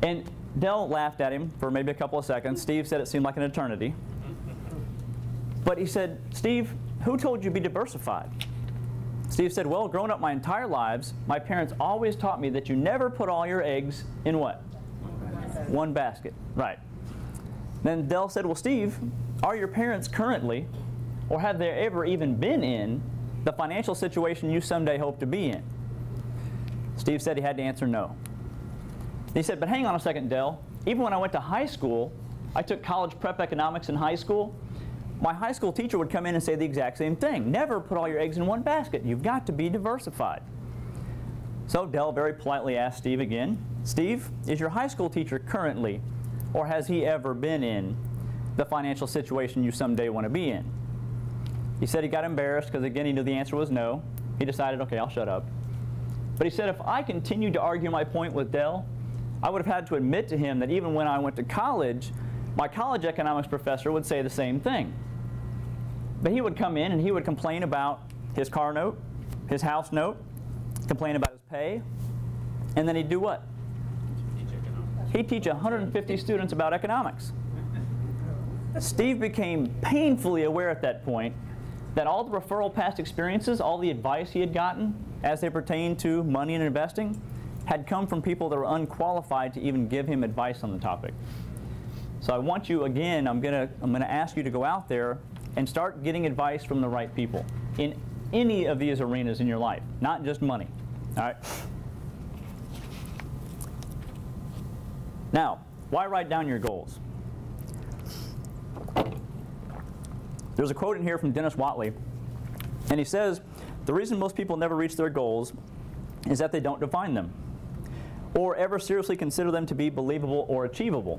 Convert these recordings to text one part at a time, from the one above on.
And Dell laughed at him for maybe a couple of seconds. Steve said it seemed like an eternity. But he said, "Steve, who told you to be diversified?" Steve said, "Well, growing up my entire lives, my parents always taught me that you never put all your eggs in what? One basket." Right. Then Dell said, "Well, Steve, are your parents currently, or have they ever even been in, the financial situation you someday hope to be in?" Steve said he had to answer no. He said, "But hang on a second, Dell. Even when I went to high school, I took college prep economics in high school, my high school teacher would come in and say the exact same thing. Never put all your eggs in one basket. You've got to be diversified." So Dell very politely asked Steve again, "Steve, is your high school teacher currently, or has he ever been in, the financial situation you someday want to be in?" He said he got embarrassed because, again, he knew the answer was no. He decided, okay, I'll shut up. But he said, if I continued to argue my point with Dell, I would have had to admit to him that even when I went to college, my college economics professor would say the same thing. But he would come in and he would complain about his car note, his house note, complain about his pay, and then he'd do what? He'd teach 150 students about economics. Steve became painfully aware at that point that all the referral past experiences, all the advice he had gotten as they pertained to money and investing, had come from people that were unqualified to even give him advice on the topic. So I want you, again, I'm gonna ask you to go out there and start getting advice from the right people in any of these arenas in your life, not just money. All right. Now, why write down your goals? There's a quote in here from Dennis Whatley, and he says, "The reason most people never reach their goals is that they don't define them, or ever seriously consider them to be believable or achievable.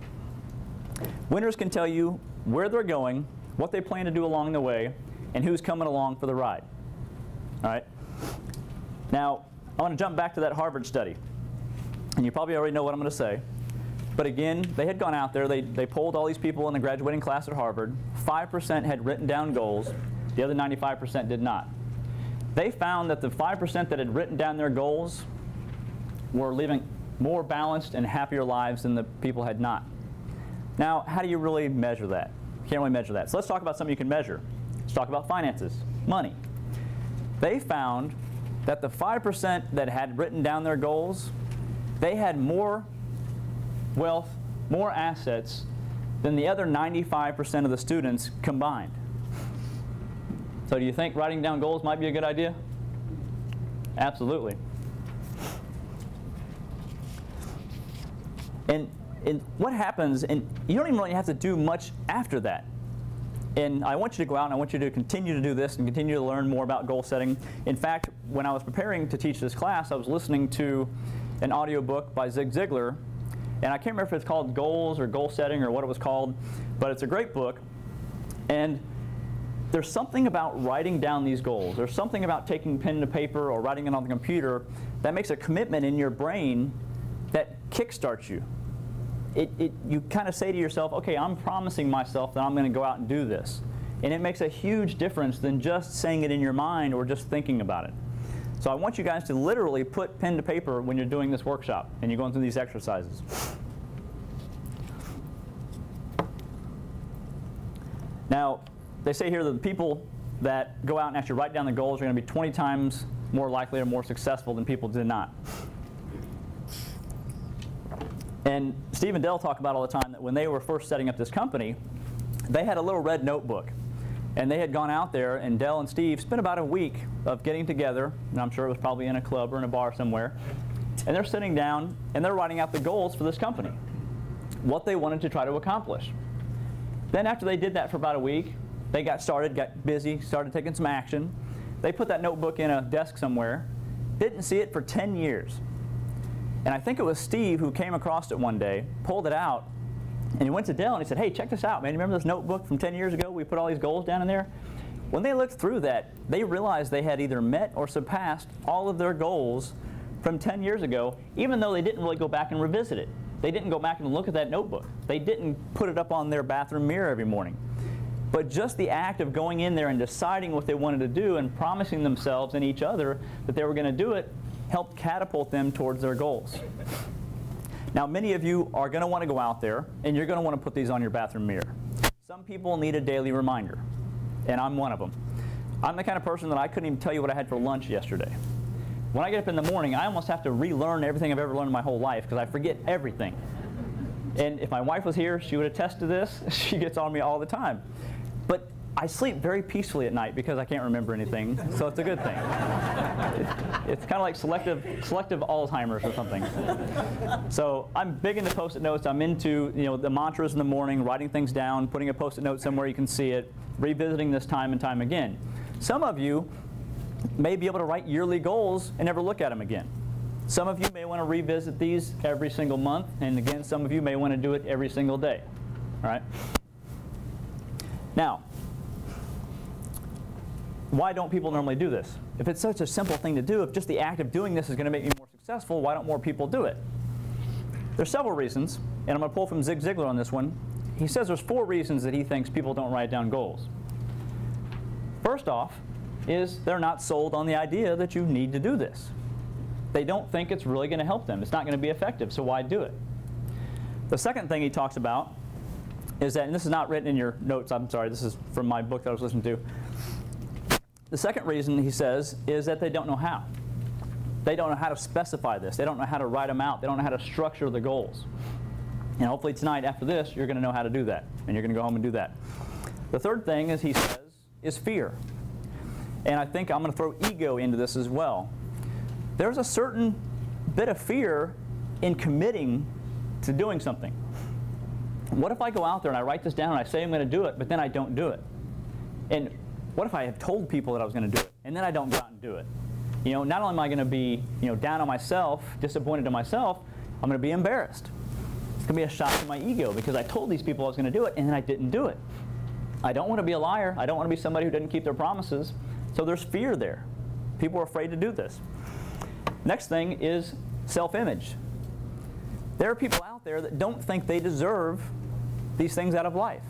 Winners can tell you where they're going, what they plan to do along the way, and who's coming along for the ride." All right. Now, I want to jump back to that Harvard study, and you probably already know what I'm going to say. But again, they had gone out there, they polled all these people in the graduating class at Harvard. 5% had written down goals, the other 95% did not. They found that the 5% that had written down their goals were living more balanced and happier lives than the people had not. Now, how do you really measure that? You can't really measure that. So let's talk about something you can measure. Let's talk about finances, money. They found that the 5% that had written down their goals, they had more wealth, more assets than the other 95% of the students combined. So do you think writing down goals might be a good idea? Absolutely. And what happens, and you don't even really have to do much after that. And I want you to go out and I want you to continue to do this and continue to learn more about goal setting. In fact, when I was preparing to teach this class, I was listening to an audiobook by Zig Ziglar, and I can't remember if it's called Goals or Goal Setting or what it was called, but it's a great book. And there's something about writing down these goals. There's something about taking pen to paper or writing it on the computer that makes a commitment in your brain that kickstarts you. You kind of say to yourself, okay, I'm promising myself that I'm going to go out and do this. And it makes a huge difference than just saying it in your mind or just thinking about it. So I want you guys to literally put pen to paper when you're doing this workshop and you're going through these exercises. Now, they say here that the people that go out and actually write down the goals are going to be 20 times more likely or more successful than people did not. And Steve and Dell talk about all the time that when they were first setting up this company, they had a little red notebook. And they had gone out there, and Dell and Steve spent about a week of getting together, and I'm sure it was probably in a club or in a bar somewhere, and they're sitting down and they're writing out the goals for this company, what they wanted to try to accomplish. Then after they did that for about a week, they got started, got busy, started taking some action. They put that notebook in a desk somewhere, didn't see it for 10 years. And I think it was Steve who came across it one day, pulled it out, and he went to Dell and he said, "Hey, check this out, man. You remember this notebook from 10 years ago? We put all these goals down in there." When they looked through that, they realized they had either met or surpassed all of their goals from 10 years ago, even though they didn't really go back and revisit it. They didn't go back and look at that notebook. They didn't put it up on their bathroom mirror every morning. But just the act of going in there and deciding what they wanted to do and promising themselves and each other that they were going to do it helped catapult them towards their goals. Now, many of you are going to want to go out there, and you're going to want to put these on your bathroom mirror. Some people need a daily reminder, and I'm one of them. I'm the kind of person that I couldn't even tell you what I had for lunch yesterday. When I get up in the morning, I almost have to relearn everything I've ever learned in my whole life because I forget everything. And if my wife was here, she would attest to this. She gets on me all the time. But I sleep very peacefully at night because I can't remember anything, so it's a good thing. It's kind of like selective Alzheimer's or something. So I'm big into Post-it notes. I'm into the mantras in the morning, writing things down, putting a Post-it note somewhere you can see it, revisiting this time and time again. Some of you may be able to write yearly goals and never look at them again. Some of you may want to revisit these every single month, and again, some of you may want to do it every single day. All right? Now, why don't people normally do this? If it's such a simple thing to do, if just the act of doing this is going to make me more successful, why don't more people do it? There's several reasons, and I'm going to pull from Zig Ziglar on this one. He says there's 4 reasons that he thinks people don't write down goals. First off is they're not sold on the idea that you need to do this. They don't think it's really going to help them. It's not going to be effective, so why do it? The second thing he talks about is that, and this is not written in your notes, I'm sorry, this is from my book that I was listening to. The second reason, he says, is that they don't know how. They don't know how to specify this. They don't know how to write them out. They don't know how to structure the goals. And hopefully tonight, after this, you're going to know how to do that, and you're going to go home and do that. The third thing, as he says, is fear. And I think I'm going to throw ego into this as well. There's a certain bit of fear in committing to doing something. What if I go out there and I write this down and I say I'm going to do it, but then I don't do it? And what if I have told people that I was going to do it, and then I don't go out and do it? Not only am I going to be down on myself, disappointed in myself, I'm going to be embarrassed. It's going to be a shot to my ego because I told these people I was going to do it, and then I didn't do it. I don't want to be a liar. I don't want to be somebody who didn't keep their promises. So there's fear there. People are afraid to do this. Next thing is self-image. There are people out there that don't think they deserve these things out of life.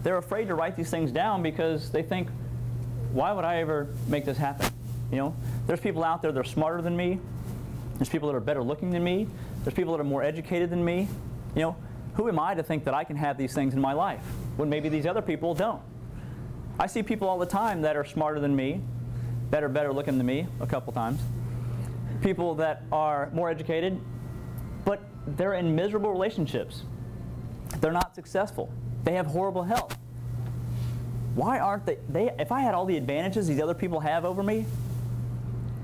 They're afraid to write these things down because they think, why would I ever make this happen? There's people out there that are smarter than me. There's people that are better looking than me. There's people that are more educated than me. Who am I to think that I can have these things in my life when maybe these other people don't? I see people all the time that are smarter than me, that are better looking than me a couple times. People that are more educated, but they're in miserable relationships. They're not successful. They have horrible health. Why aren't they? If I had all the advantages these other people have over me,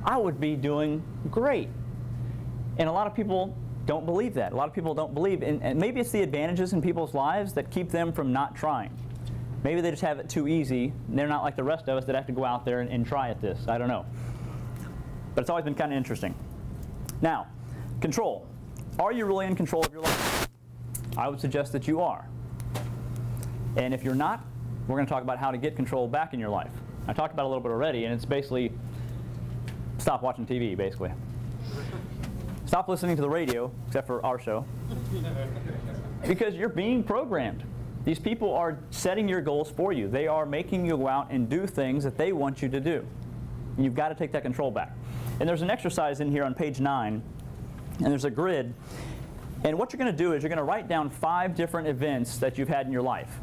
I would be doing great. And a lot of people don't believe that. A lot of people don't believe, and maybe it's the advantages in people's lives that keep them from not trying. Maybe they just have it too easy, and they're not like the rest of us that have to go out there and try at this. I don't know. But it's always been kind of interesting. Now, control. Are you really in control of your life? I would suggest that you are. And if you're not, we're going to talk about how to get control back in your life. I talked about it a little bit already, and it's basically stop watching TV, basically. Stop listening to the radio, except for our show, because you're being programmed. These people are setting your goals for you. They are making you go out and do things that they want you to do. And you've got to take that control back. And there's an exercise in here on page 9, and there's a grid. And what you're going to do is you're going to write down 5 different events that you've had in your life.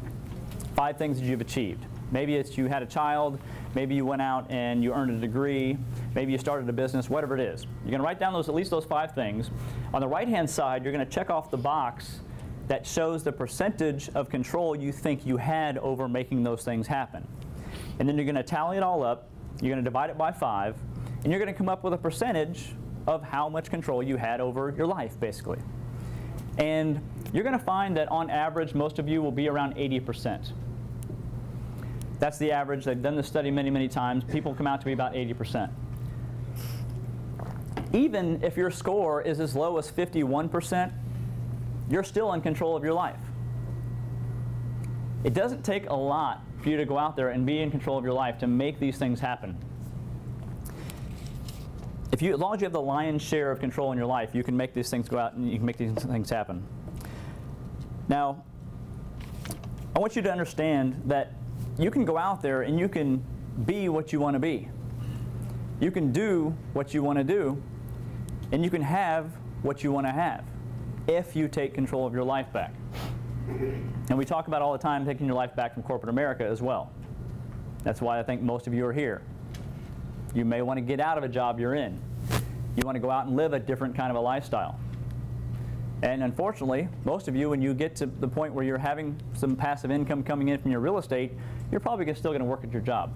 5 things that you've achieved. Maybe it's you had a child, maybe you went out and you earned a degree, maybe you started a business, whatever it is. You're going to write down at least those 5 things. On the right-hand side, you're going to check off the box that shows the percentage of control you think you had over making those things happen. And then you're going to tally it all up, you're going to divide it by 5, and you're going to come up with a percentage of how much control you had over your life, basically. And you're going to find that on average, most of you will be around 80%. That's the average. They've done this study many, many times. People come out to be about 80%. Even if your score is as low as 51%, you're still in control of your life. It doesn't take a lot for you to go out there and be in control of your life to make these things happen. As long as you have the lion's share of control in your life, you can make these things go out and you can make these things happen. Now, I want you to understand that you can go out there and you can be what you want to be. You can do what you want to do, and you can have what you want to have. if you take control of your life back. And we talk about all the time taking your life back from corporate America as well. That's why I think most of you are here. You may want to get out of a job you're in. You want to go out and live a different kind of a lifestyle. And unfortunately, most of you, when you get to the point where you're having some passive income coming in from your real estate, you're probably still going to work at your job.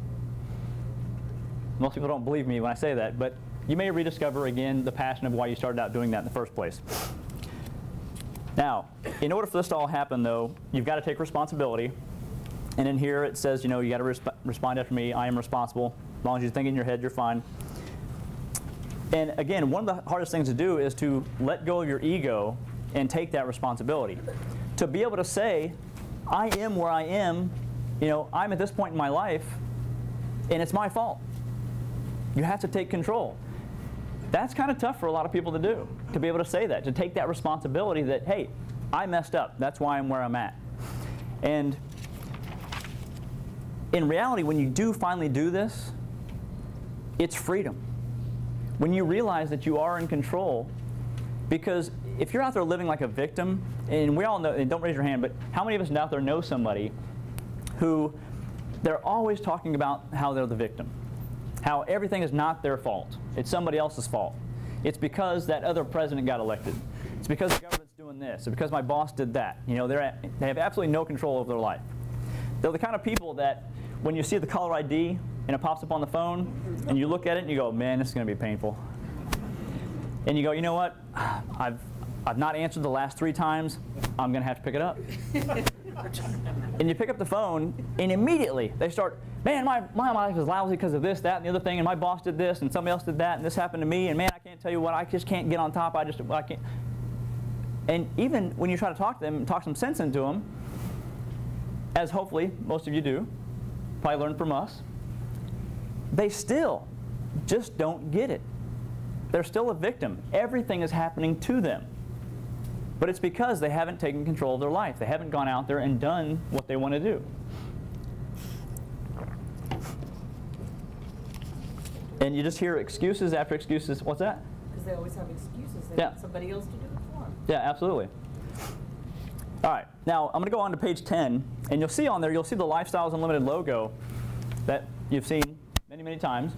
Most people don't believe me when I say that, but you may rediscover again the passion of why you started out doing that in the first place. Now, in order for this to all happen, though, you've got to take responsibility. And in here it says, you know, you got to respond after me. I am responsible. As long as you think in your head, you're fine. And again, one of the hardest things to do is to let go of your ego and take that responsibility. To be able to say, I am where I am, you know, I'm at this point in my life, and it's my fault. You have to take control. That's kind of tough for a lot of people to do, to be able to say that, to take that responsibility that, hey, I messed up. That's why I'm where I'm at. And in reality, when you do finally do this, it's freedom. When you realize that you are in control, because if you're out there living like a victim, and we all know, and don't raise your hand, but how many of us out there know somebody who they're always talking about how they're the victim, how everything is not their fault, it's somebody else's fault. It's because that other president got elected. It's because the government's doing this. It's because my boss did that. You know, they have absolutely no control over their life. They're the kind of people that when you see the caller ID and it pops up on the phone and you look at it and you go, man, this is going to be painful. And you go, you know what? I've not answered the last 3 times. I'm going to have to pick it up. And you pick up the phone, and immediately they start, man, my life is lousy because of this, that, and the other thing, and my boss did this, and somebody else did that, and this happened to me, and man, I can't tell you what, I just can't get on top. I can't. And even when you try to talk to them and talk some sense into them, as hopefully most of you do, probably learned from us, they still just don't get it. They're still a victim. Everything is happening to them. But it's because they haven't taken control of their life. They haven't gone out there and done what they want to do. And you just hear excuses after excuses. What's that? Because they always have excuses. They want somebody else to do it for them. Yeah, absolutely. All right. Now, I'm going to go on to page 10. And you'll see on there, you'll see the Lifestyles Unlimited logo that you've seen many, many times.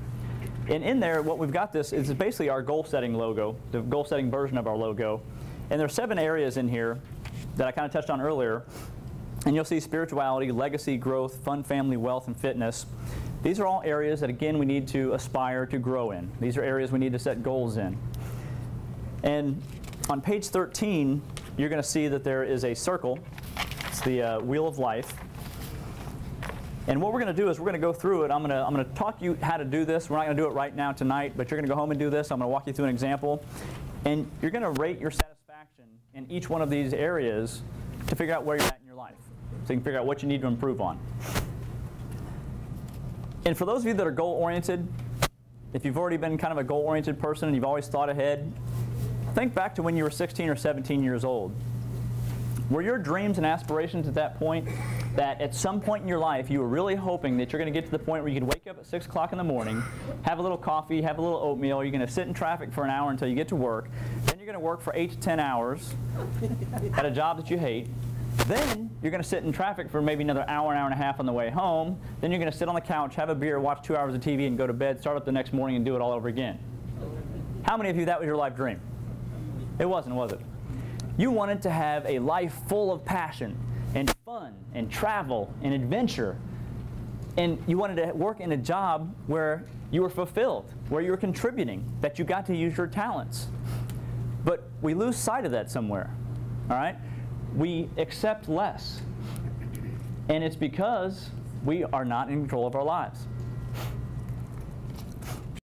And in there, what we've got this is basically our goal-setting logo, the goal-setting version of our logo. And there are 7 areas in here that I kind of touched on earlier. And you'll see spirituality, legacy, growth, fun, family, wealth, and fitness. These are all areas that, again, we need to aspire to grow in. These are areas we need to set goals in. And on page 13, you're going to see that there is a circle. It's the wheel of life. And what we're going to do is we're going to go through it. I'm going to talk you how to do this. We're not going to do it right now tonight, but you're going to go home and do this. I'm going to walk you through an example. And you're going to rate your satisfaction in each one of these areas to figure out where you're at in your life, so you can figure out what you need to improve on. And for those of you that are goal-oriented, if you've already been kind of a goal-oriented person and you've always thought ahead, think back to when you were 16 or 17 years old. Were your dreams and aspirations at that point that at some point in your life you were really hoping that you're going to get to the point where you could wake up at 6 o'clock in the morning, have a little coffee, have a little oatmeal, you're going to sit in traffic for an hour until you get to work, then you're going to work for 8 to 10 hours at a job that you hate, then you're going to sit in traffic for maybe another hour, hour and a half on the way home, then you're going to sit on the couch, have a beer, watch 2 hours of TV, and go to bed, start up the next morning and do it all over again? How many of you that was your life dream? It wasn't, was it? You wanted to have a life full of passion and fun and travel and adventure. And you wanted to work in a job where you were fulfilled, where you were contributing, that you got to use your talents. But we lose sight of that somewhere, all right? We accept less. And it's because we are not in control of our lives.